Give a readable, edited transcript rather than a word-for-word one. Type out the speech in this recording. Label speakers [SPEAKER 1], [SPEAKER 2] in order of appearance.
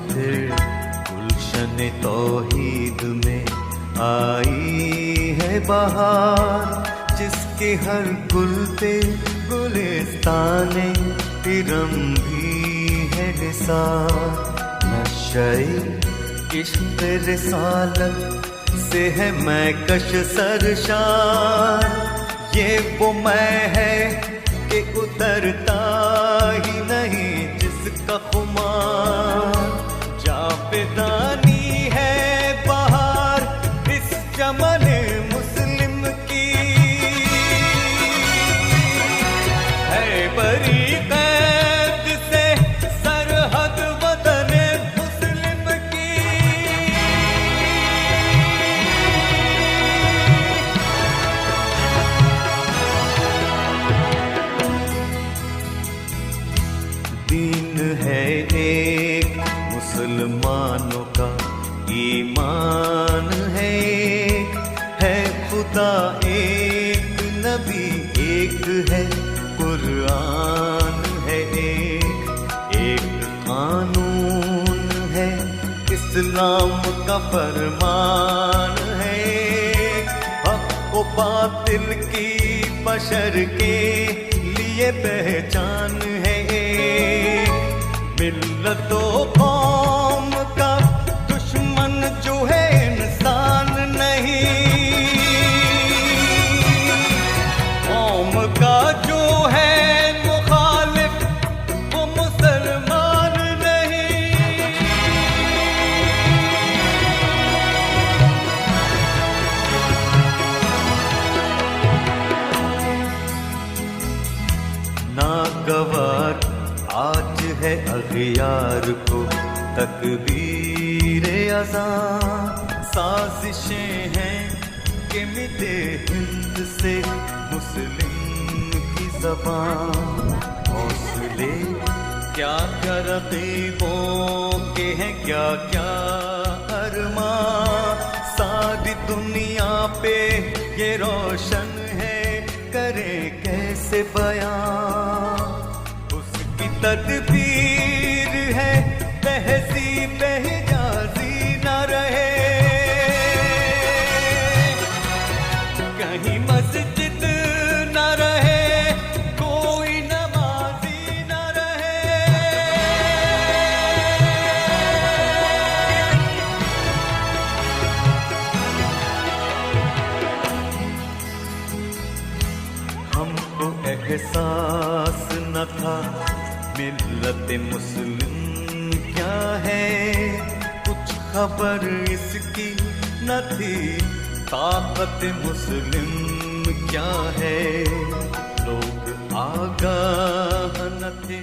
[SPEAKER 1] फिर गुलशन तौहीद में आई है बहार, जिसके हर गुल पे गुलिस्ताने पिरम भी है निसार। नशे इश्क़ रिसालत से है मैं कश सरशार, ये वो मैं है कि उतरता ही नहीं जिसका खुमार। जावेदानी है बहार इस चमन मुस्लिम की, है बरी कैद से सरहद वतन मुस्लिम की। दीन है एक मुसलमानों का, ईमान है एक, है खुदा एक, नबी एक है, कुरान है एक कानून है, इस्लाम का फरमान है। हक व बातिल की बशर के लिए पहचान है एक, मिल्लत व कौम का दुश्मन जो है इंसान नहीं, कौम का जो है मुखालिफ वो मुसलमान नहीं। नागवार आज है अग़ियार को तकबीर अज़ान, साजिशें हैं कि मिटे हिंद से मुस्लिम की ज़बान। हौसले क्या क्या रक़ीबों के हैं, क्या क्या अरमान, सारी दुनिया पे ये रोशन है, करें कैसे बयान। उसकी तदबीर है तहज़ीब हिजाज़ी न रहे, कहीं मस्जिद न रहे, कोई नमाज़ी न रहे। हमको एहसास न था मिल्लत मुस्लिम क्या है, कुछ खबर इसकी न थी ताकत मुस्लिम क्या है, लोग आगाह न थे।